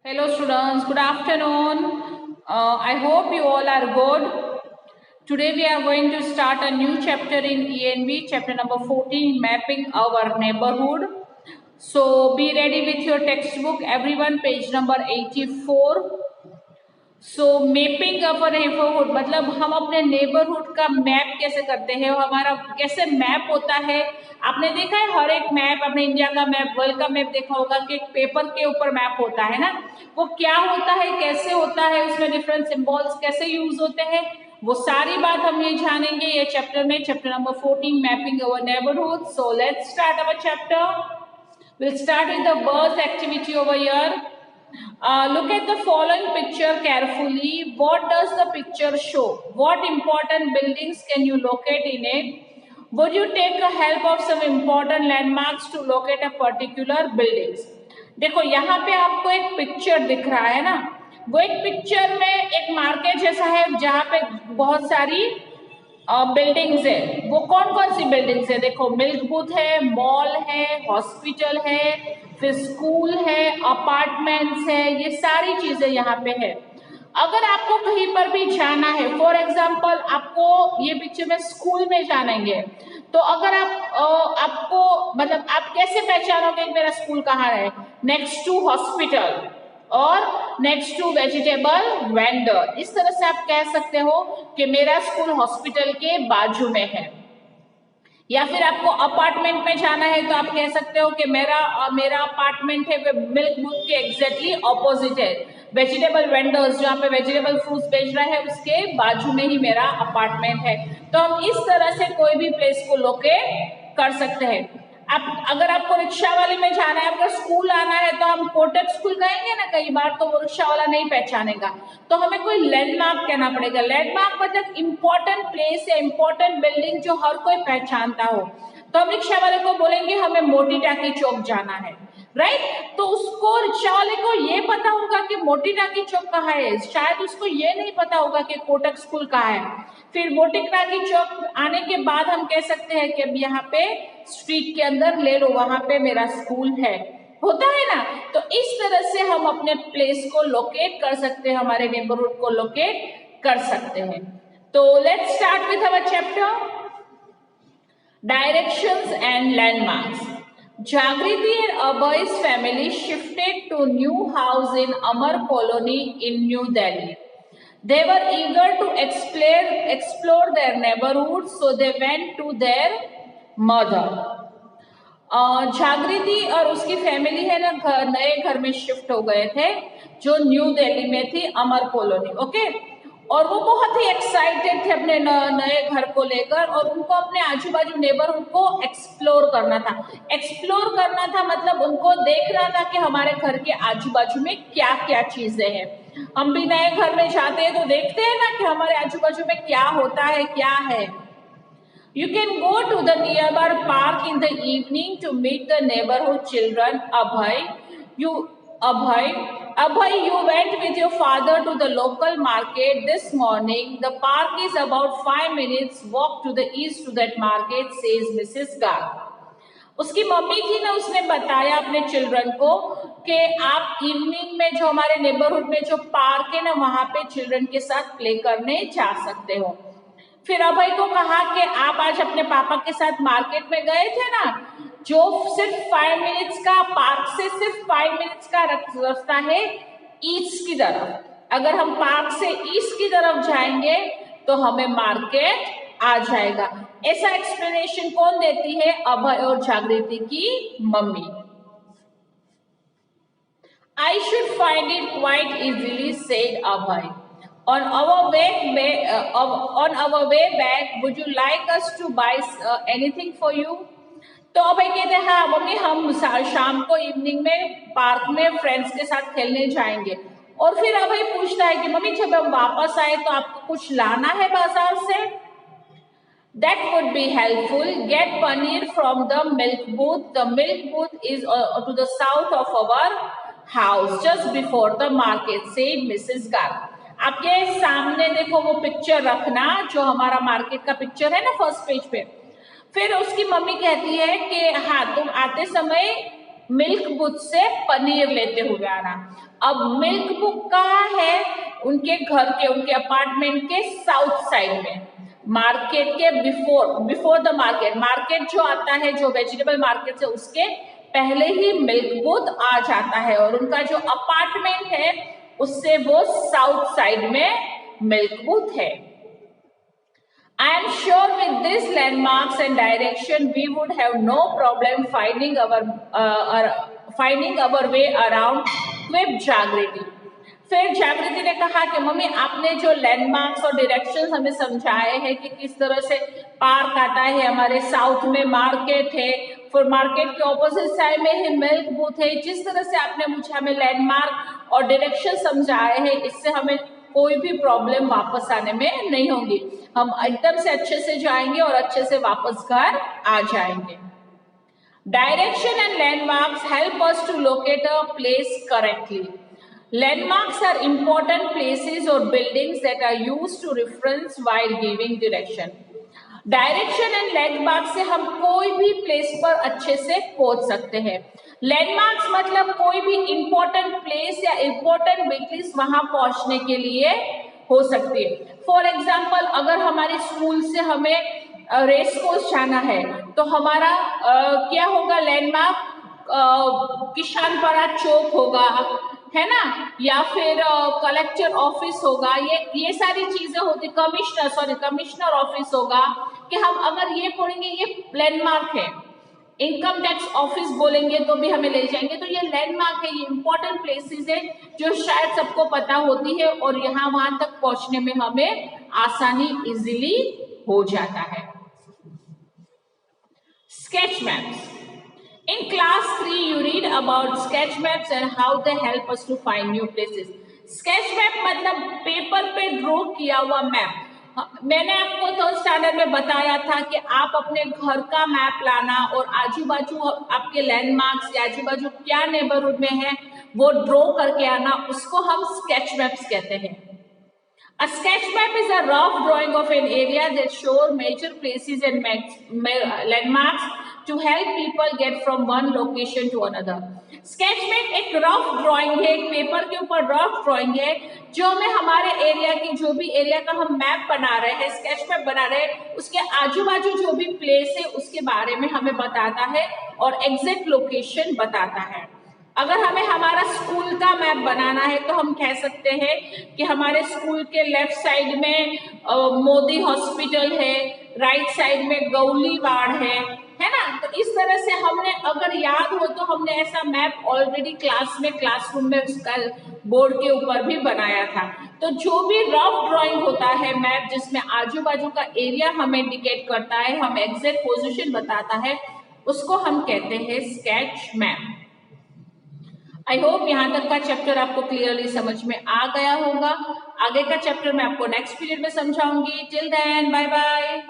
Hello students, good afternoon. I hope you all are good. Today we are going to start a new chapter in ENV, chapter number 14, mapping our neighborhood. So be ready with your textbook, everyone, page number 84. So mapping our neighbourhood मतलब हम अपने neighbourhood का map कैसे करते हैं, हमारा कैसे map होता है। आपने देखा है हर एक मैप, अपने इंडिया का मैप, वर्ल्ड का मैप देखा होगा कि एक पेपर के ऊपर मैप होता है ना, वो क्या होता है, कैसे होता है, उसमें डिफरेंट सिंबल्स कैसे यूज होते हैं, वो सारी बात हम ये जानेंगे ये चैप्टर में, chapter number 14, mapping our neighbourhood. So let's start our chapter. We'll start with the birds activity over here. Look at the following picture carefully. What does the picture show? What important buildings can you locate in it? Would you take a help of some important landmarks to locate a particular buildings? देखो यहाँ पे आपको एक picture दिख रहा है ना, वो एक पिक्चर में एक मार्केट जैसा है जहाँ पे बहुत सारी बिल्डिंग्स है। वो कौन कौन सी बिल्डिंग्स है? देखो मिल्क बूथ है, मॉल है, हॉस्पिटल है, फिर स्कूल है, अपार्टमेंट्स है, ये सारी चीजें यहाँ पे है। अगर आपको कहीं पर भी जाना है, फॉर एग्जाम्पल आपको ये पिक्चर में स्कूल में जानेंगे, तो अगर आपको मतलब आप कैसे पहचानोगे मेरा स्कूल कहाँ है? नेक्स्ट टू हॉस्पिटल और नेक्स्ट टू वेजिटेबल वेंडर, इस तरह से आप कह सकते हो कि मेरा स्कूल हॉस्पिटल के बाजू में है। या फिर आपको अपार्टमेंट में जाना है तो आप कह सकते हो कि मेरा अपार्टमेंट है मिल्क बूथ के एग्जैक्टली ऑपोजिट है। वेजिटेबल वेंडर्स जहाँ पे वेजिटेबल फ्रूट्स बेच रहा है उसके बाजू में ही मेरा अपार्टमेंट है। तो हम इस तरह से कोई भी प्लेस को लोकेट कर सकते हैं। अगर आपको रिक्शा वाले में जाना है, अगर स्कूल आना है तो हम कोटक स्कूल कहेंगे ना, कई बार तो वो रिक्शा वाला नहीं पहचानेगा, तो हमें कोई लैंडमार्क कहना पड़ेगा। लैंडमार्क मतलब इम्पोर्टेंट प्लेस या इम्पोर्टेंट बिल्डिंग जो हर कोई पहचानता हो। तो हम रिक्शा वाले को बोलेंगे हमें मोटी टाकी चौक जाना है, राइट? तो उसको रिक्शा वाले को ये पता होगा कि मोटी टाकी चौक कहाँ है, शायद उसको ये नहीं पता होगा कि कोटक स्कूल कहाँ है। फिर मोटी टाकी चौक आने के बाद हम कह सकते हैं कि अब यहाँ पे स्ट्रीट के अंदर ले लो, वहां पे मेरा स्कूल है, होता है ना। तो इस तरह से हम अपने प्लेस को लोकेट कर सकते हैं, हमारे नेबरहुड को लोकेट कर सकते हैं। तो let's start with our chapter directions and landmarks. Jagriti and Abhay's family shifted to new house in Amar Colony in New Delhi. They were eager to explore their neighborhood, so they went to their mother. जागृति और उसकी family है ना, नए घर में shift हो गए थे जो न्यू दिल्ली में थी, अमर कॉलोनी, ओके। और वो बहुत ही एक्साइटेड थे अपने नए घर को लेकर, और उनको अपने आजू बाजू नेबरहुड को एक्सप्लोर करना था। एक्सप्लोर करना था मतलब उनको देखना था कि हमारे घर के आजू बाजू में क्या क्या चीजें हैं। हम भी नए घर में जाते हैं तो देखते हैं ना कि हमारे आजू बाजू में क्या होता है, क्या है। You can go to the nearby park in the evening to meet the neighborhood children. Abhay, you went with your father to the local market this morning. The park is about 5 minutes walk to the east to that market, says Mrs. Garg. उसकी mummy थी ना, उसने बताया अपने children को कि आप evening में जो हमारे नेबरहुड में जो पार्क है ना, वहां पे चिल्ड्रन के साथ प्ले करने जा सकते हो। फिर अभय को कहा कि आप आज अपने पापा के साथ मार्केट में गए थे ना, जो सिर्फ 5 मिनट्स का, पार्क से सिर्फ 5 मिनट्स का रास्ता है ईस्ट की तरफ। अगर हम पार्क से ईस्ट की तरफ जाएंगे तो हमें मार्केट आ जाएगा। ऐसा एक्सप्लेनेशन कौन देती है? अभय और जागृति की mummy. I should find it quite easily, said Abhay. On our way back, would you like us to buy anything for you? तो अभय कहते हैं हाँ मम्मी, हम शाम को इवनिंग में पार्क में फ्रेंड्स के साथ खेलने जाएंगे। और फिर अभय पूछता है कि मम्मी जब हम वापस आए तो आपको कुछ लाना है बाजार से? That would be helpful. Get paneer from the milk booth. The milk booth is to the south of our house, just before the market, said Mrs. Garg. आपके सामने देखो वो पिक्चर रखना जो हमारा मार्केट का पिक्चर है ना, फर्स्ट पेज पे। फिर उसकी मम्मी कहती है कि हाँ तुम आते समय मिल्क बुक से पनीर लेते हुए आना। अब मिल्क बुक कहाँ है? उनके घर के, उनके अपार्टमेंट के साउथ साइड में, मार्केट के बिफोर द मार्केट जो आता है, जो वेजिटेबल मार्केट से उसके पहले ही मिल्क बूथ आ जाता है, और उनका जो अपार्टमेंट है उससे वो साउथ साइड में मिल्क बूथ है। I am sure with these landmarks and direction we would have no problem finding our way around with जागृति। फिर जागृति ने कहा कि मम्मी आपने जो लैंडमार्क्स और डायरेक्शंस हमें समझाए हैं कि किस तरह से पार्क आता है, हमारे साउथ में मार्केट है, फिर मार्केट के ऑपोजिट साइड में ही मिल्क बूथ है, जिस तरह से आपने मुझे हमें लैंडमार्क और डायरेक्शन समझाए हैं, इससे हमें कोई भी प्रॉब्लम वापस आने में नहीं होगी। हम एकदम से अच्छे से जाएंगे और अच्छे से वापस घर आ जाएंगे। Direction and landmarks help us to locate a place correctly. Landmarks are important places or buildings that are used to reference while giving direction. Direction and landmark से हम कोई भी प्लेस पर अच्छे से पहुंच सकते हैं। लैंडमार्क्स मतलब कोई भी इंपॉर्टेंट प्लेस या इंपॉर्टेंट बिल्डिंग्स वहां पहुंचने के लिए हो सकती है। फॉर एग्जाम्पल, अगर हमारे स्कूल से हमें रेस कोर्स जाना है तो हमारा क्या होगा? लैंडमार्क किशानपाड़ा चौक होगा, है ना, या फिर कलेक्टर ऑफिस होगा, ये सारी चीजें होती, कमिश्नर ऑफिस होगा, कि हम अगर ये पढ़ेंगे ये लैंडमार्क है। इनकम टैक्स ऑफिस बोलेंगे तो भी हमें ले जाएंगे, तो ये लैंडमार्क है, ये इंपॉर्टेंट प्लेसेस है जो शायद सबको पता होती है और यहाँ वहां तक पहुंचने में हमें आसानी इजीली हो जाता है। Sketch maps. In class 3 you read about sketch maps and how they help us to find new places. Sketch map मतलब पेपर पे ड्रॉ किया हुआ मैप। मैंने आपको तो स्टैंडर्ड में बताया था कि आप अपने घर का मैप लाना और आजू बाजू आपके लैंडमार्क्स या आजू बाजू क्या नेबरहुड में है वो ड्रॉ करके आना, उसको हम स्केच मैप्स कहते हैं। A sketch map is a rough drawing of an area that shows major places and landmarks to help people get from one location to another. Sketch map एक रफ ड्राइंग है, एक paper के ऊपर rough drawing है जो हमें हमारे area की, जो भी एरिया का हम मैप बना रहे हैं, स्केच मैप बना रहे हैं, उसके आजू बाजू जो भी प्लेस है उसके बारे में हमें बताता है और एग्जैक्ट लोकेशन बताता है। अगर हमें हमारा स्कूल का मैप बनाना है तो हम कह सकते हैं कि हमारे स्कूल के लेफ्ट साइड में मोदी हॉस्पिटल है, राइट साइड में गौली वार्ड है ना। तो इस तरह से हमने, अगर याद हो तो हमने ऐसा मैप ऑलरेडी क्लासरूम में उसका बोर्ड के ऊपर भी बनाया था। तो जो भी रफ ड्राइंग होता है मैप, जिसमें आजू बाजू का एरिया हमें इंडिकेट करता है, हमें एग्जैक्ट पोजीशन बताता है, उसको हम कहते हैं स्केच मैप। आई होप यहाँ तक का चैप्टर आपको क्लियरली समझ में आ गया होगा। आगे का चैप्टर मैं आपको नेक्स्ट पीरियड में समझाऊंगी। Till then bye bye.